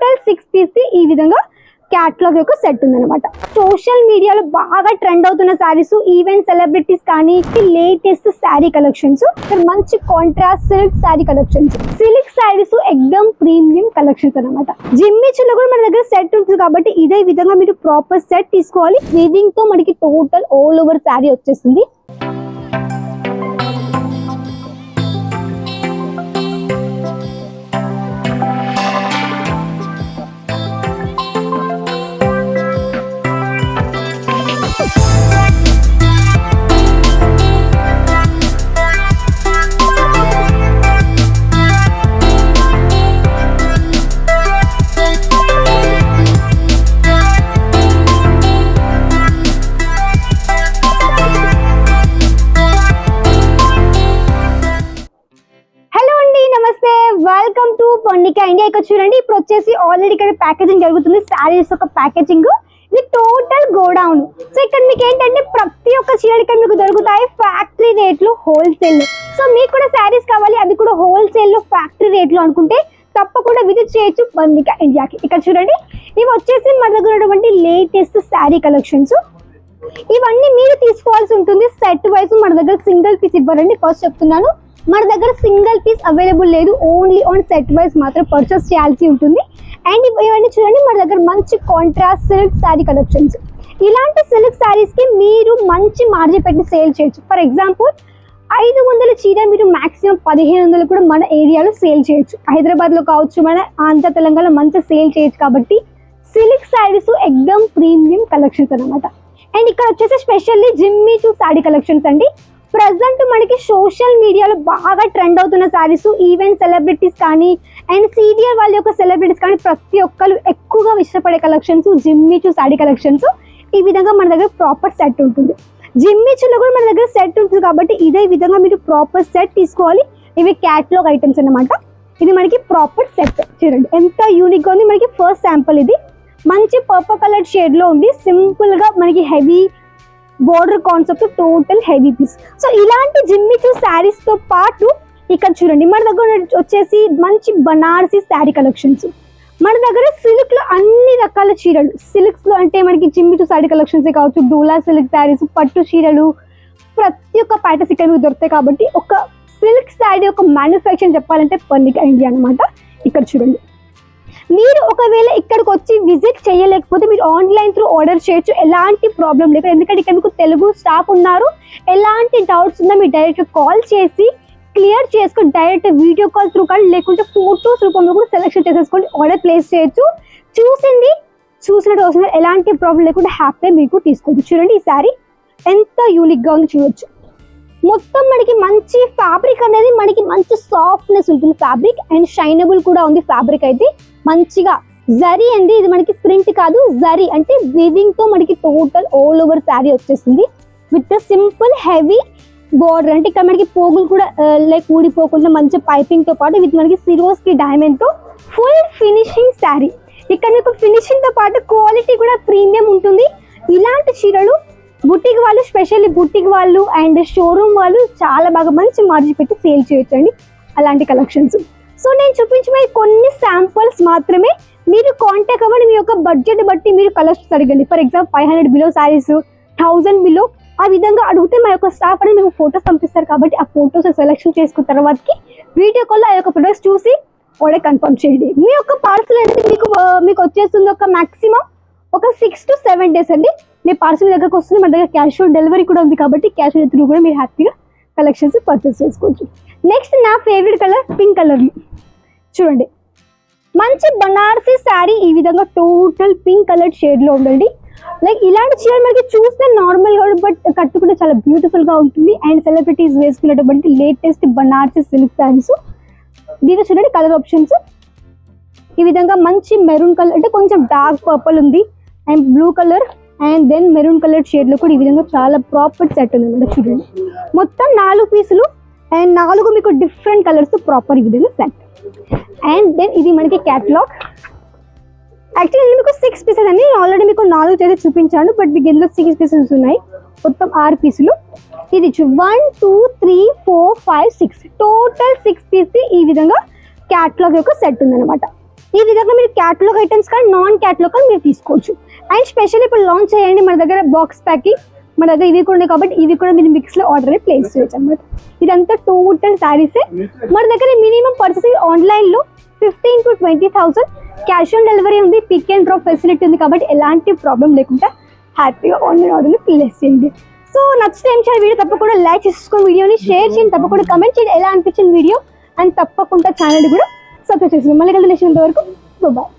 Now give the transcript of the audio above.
Total 6 piece ఈ విధంగా catalogue యొక్క సెట్ ఉందన్నమాట. సోషల్ మీడియాలో బాగా ట్రెండ్ అవుతున్న శారీస్, ఈవెంట్ సెలబ్రిటీస్ కానీ లేటెస్ట్ శారీ కలెక్షన్స్, మంచి contrast silk saree collections, silk sarees ఎక్దమ్ ప్రీమియం కలెక్షన్స్ అనమాట. జిమ్మిచ్లో కూడా మన దగ్గర సెట్ ఉంటుంది కాబట్టి ఇదే విధంగా మీరు ప్రాపర్ సెట్ తీసుకోవాలి. వీవింగ్ తో మనకి టోటల్ ఆల్ ఓవర్ శారీ వచ్చేస్తుంది. Welcome to Ponnika India. ఇక్కడ చూడండి, ఇప్పుడు వచ్చేసి ఆల్రెడీ ఇక్కడ ప్యాకేజింగ్ జరుగుతుంది. శారీస్ ఒక ప్యాకేజింగ్, ఇది టోటల్ గోడౌన్. సో ఇక్కడ మీకు ఏంటంటే ప్రతి ఒక్క చీర ఇక్కడ మీకు దొరుకుతాయి ఫ్యాక్టరీ రేట్లు, హోల్సేల్. సో మీకు కూడా శారీస్ కావాలి, అది కూడా హోల్సేల్ లో ఫ్యాక్టరీ రేట్లు అనుకుంటే తప్పకుండా విజిట్ చేయొచ్చు పొన్నికా ఇండియాకి. ఇక్కడ చూడండి, ఇవి వచ్చేసి మన దగ్గర ఉన్నటువంటి లేటెస్ట్ శారీ కలెక్షన్స్. ఇవన్నీ మీరు తీసుకోవాల్సి ఉంటుంది సెట్ వైజ్. మన దగ్గర సింగిల్ పీస్ ఇవ్వరండి, ఫస్ట్ చెప్తున్నాను. మన దగ్గర సింగిల్ పీస్ అవైలబుల్ లేదు, ఓన్లీ ఆన్ సెట్ వైజ్ మాత్రం పర్చేస్ చేయాల్సి ఉంటుంది. అండ్ ఇవన్నీ చూడండి, మన దగ్గర మంచి కాంట్రాస్ట్ సిల్క్ శారీ కలెక్షన్స్. ఇలాంటి సిల్క్ శారీస్ కి మీరు మంచి మార్జిన్ పెట్టి సేల్ చేయొచ్చు. ఫర్ ఎగ్జాంపుల్ 500 చీర మీరు మాక్సిమం 1500 కూడా మన ఏరియాలో సేల్ చేయొచ్చు. హైదరాబాద్ లో కావచ్చు, మన ఆంధ్ర తెలంగాణ మంచి సేల్ చేయొచ్చు. కాబట్టి సిల్క్ శారీస్ ఎక్దమ్ ప్రీమియం కలెక్షన్స్ అనమాట. అండ్ ఇక్కడ వచ్చేసి స్పెషల్లీ జిమ్మిచూ శారీ కలెక్షన్స్ అండి. ప్రజెంట్ మనకి సోషల్ మీడియాలో బాగా ట్రెండ్ అవుతున్న శారీస్, ఈవెంట్ సెలబ్రిటీస్ కానీ అండ్ సీరియల్ వాళ్ళ యొక్క సెలబ్రిటీస్ కానీ ప్రతి ఒక్కరు ఎక్కువగా ఇష్టపడే కలెక్షన్స్ జిమ్మిచూ శారీ కలెక్షన్స్. ఈ విధంగా మన దగ్గర ప్రాపర్ సెట్ ఉంటుంది. జిమ్మిచూలో కూడా మన దగ్గర సెట్ ఉంటుంది కాబట్టి ఇదే విధంగా మీరు ప్రాపర్ సెట్ తీసుకోవాలి. ఇవి క్యాటలాగ్ ఐటమ్స్ అన్నమాట. ఇది మనకి ప్రాపర్ సెట్. చూడండి ఎంత యూనిక్గా ఉంది. మనకి ఫస్ట్ శాంపుల్ ఇది మంచి పర్పుల్ కలర్ షేడ్ లో ఉంది. సింపుల్ గా మనకి heavy border concept, total heavy piece. So ఇలాంటి జిమ్మిచూ శారీస్ తో పాటు ఇక్కడ చూడండి, మన దగ్గర వచ్చేసి మంచి బనారసి శారీ కలెక్షన్స్. మన దగ్గర సిల్క్ లో అన్ని రకాల చీరలు, సిల్క్స్ లో అంటే మనకి జిమ్మిచూ శారీ కలెక్షన్స్ కావచ్చు, డోలా సిల్క్ శారీస్, పట్టు చీరలు, ప్రతి ఒక్క ప్యాటర్న్స్ ఇక్కడ మీకు దొరుకుతాయి. కాబట్టి ఒక సిల్క్ శారీ ఒక మ్యానుఫ్యాక్చరింగ్ చెప్పాలంటే పొన్నికా ఇండియా అనమాట. ఇక్కడ చూడండి, మీరు ఒకవేళ ఇక్కడికి వచ్చి విజిట్ చేయలేకపోతే మీరు ఆన్లైన్ త్రూ ఆర్డర్ చేయొచ్చు, ఎలాంటి ప్రాబ్లం లేదు. ఎందుకంటే ఇక్కడ మీకు తెలుగు స్టాఫ్ ఉన్నారు. ఎలాంటి డౌట్స్ ఉన్నా మీరు డైరెక్ట్ కాల్ చేసి క్లియర్ చేసుకొని డైరెక్ట్ వీడియో కాల్ త్రూ కానీ లేకుంటే ఫోటోస్ రూపంలో కూడా సెలెక్షన్ చేసేసుకొని ఆర్డర్ ప్లేస్ చేయొచ్చు. చూసినట్టు వస్తుంది, ఎలాంటి ప్రాబ్లం లేకుండా హ్యాపీ మీకు తీసుకోవచ్చు. చూడండి ఈ శారీ ఎంత యూనిక్గా ఉంది చూడొచ్చు. మొత్తం మనకి మంచి ఫ్యాబ్రిక్ అనేది, మనకి మంచి సాఫ్ట్నెస్ ఉంటుంది ఫ్యాబ్రిక్. అండ్ షైనబుల్ కూడా ఉంది ఫ్యాబ్రిక్ అయితే మంచిగా. జరీ అండి, ఇది మనకి ప్రింట్ కాదు, జరీ అంటే వీవింగ్ తో మనకి టోటల్ ఆల్ ఓవర్ శారీ వచ్చేస్తుంది విత్ సింపుల్ హెవీ బోర్డర్. అంటే ఇక్కడ మనకి పోగులు కూడా లైక్ ఊడిపోకుండా మంచి పైపింగ్ తో పాటు విత్ మనకి సిరోస్ కి డైమండ్ తో ఫుల్ ఫినిషింగ్ శారీ. ఇక్కడ మీకు ఫినిషింగ్ తో పాటు క్వాలిటీ కూడా ప్రీమియం ఉంటుంది. ఇలాంటి చీరలు బుటిక్ వాళ్ళు, స్పెషల్లీ బుటిక్ వాళ్ళు అండ్ షోరూమ్ వాళ్ళు చాలా బాగా మంచి మార్జిన్ పెట్టి సేల్ చేయొచ్చండి అలాంటి కలెక్షన్స్. సో నేను చూపించిన కొన్ని శాంపుల్స్ మాత్రమే. మీరు కాంటాక్ట్ అవ్వండి, మీ యొక్క బడ్జెట్ బట్టి మీరు కలెక్షన్స్ అడగండి. For example 500 below saris, 1000 below, ఆ విధంగా అడిగితే మా యొక్క స్టాఫ్ అనేది మీకు ఫొటోస్ పంపిస్తారు. కాబట్టి ఆ ఫొటోస్ సెలెక్షన్ చేసుకున్న తర్వాతకి వీడియో కాల్లో ఆ యొక్క ప్రొడక్ట్స్ చూసి ఆర్డర్ కన్ఫర్మ్ చేయండి. మీ యొక్క పార్సల్ అనేది మీకు వచ్చేస్తుంది ఒక మాక్సిమం ఒక 6 to 7 days అండి. మీ పార్సల్ దగ్గరకు వస్తుంది. మన దగ్గర క్యాష్ ఆన్ డెలివరీ కూడా ఉంది కాబట్టి క్యాష్ ఆన్ త్రూ కూడా మీరు హ్యాపీగా కలెక్షన్స్ పర్చేస్ చేసుకోవచ్చు. నెక్స్ట్ నా ఫేవరెట్ కలర్ పింక్ కలర్. చూడండి మంచి బనారసి శారీ ఈ విధంగా టోటల్ పింక్ కలర్ షేడ్ లో ఉండండి. లైక్ ఇలాంటి చీర మనకి చూస్తే నార్మల్ గా బట్ కట్టుకుంటే చాలా బ్యూటిఫుల్ గా ఉంటుంది. అండ్ సెలబ్రిటీస్ వేసుకునేటువంటి లేటెస్ట్ బనారసి సిల్క్ శారీస్. దీంట్లో చూడండి కలర్ ఆప్షన్స్ ఈ విధంగా మంచి మెరూన్ కలర్, అంటే కొంచెం డార్క్ పర్పుల్ ఉంది, and blue colour and then maroon colour shade లో కూడా ఈ విధంగా చాలా ప్రాపర్ సెట్ ఉంది. చూడండి మొత్తం 4 పీసులు అండ్ 4 మీకు డిఫరెంట్ కలర్స్ ప్రాపర్ ఈ విధంగా సెట్. అండ్ దెన్ ఇది మనకి క్యాటలాగ్. యాక్చువల్లీ మీకు 6 పీసెస్ అండి. ఆల్రెడీ మీకు 4 చేసి చూపించాను, బట్ మీకు ఎందులో 6 పీసెస్ ఉన్నాయి. మొత్తం 6 పీసులు. ఇది 1 2 3 4 5 6 టోటల్ 6 పీస్ ఈ విధంగా క్యాటలాగ్ యొక్క సెట్ ఉందన్నమాట. ఈ విధంగా మీరు క్యాటలాగ్ ఐటమ్స్ కానీ నాన్ క్యాటలాగ్ కానీ మీరు తీసుకోవచ్చు. అండ్ స్పెషల్ ఇప్పుడు లాంచ్ చేయండి మన దగ్గర బాక్స్ ప్యాకింగ్, మన దగ్గర ఇవి కూడా ఉన్నాయి కాబట్టి ఇవి కూడా మీరు మిక్స్లో ఆర్డర్ ప్లేస్ చేయొచ్చు అనమాట. ఇదంతా టోటల్ శారీసే. మన దగ్గర మినిమం పర్చేసింగ్ ఆన్లైన్లో 15,000 to 20,000, క్యాష్ ఆన్ డెలివరీ ఉంది, పిక్ అండ్ డ్రాప్ ఫెసిలిటీ ఉంది కాబట్టి ఎలాంటి ప్రాబ్లం లేకుండా హ్యాపీగా ఆన్లైన్ ఆర్డర్ని ప్లేస్ చేయండి. సో నచ్చితే ఏం చేయాలి, వీడియో తప్పకుండా లైక్ చేసుకొని వీడియోని షేర్ చేయండి, తప్పకుండా కమెంట్ చేయండి ఎలా అనిపించింది వీడియో, అండ్ తప్పకుండా ఛానల్ కూడా సబ్స్క్రైబ్ చేసింది. మళ్ళీ కలిసి వరకు బాయ్.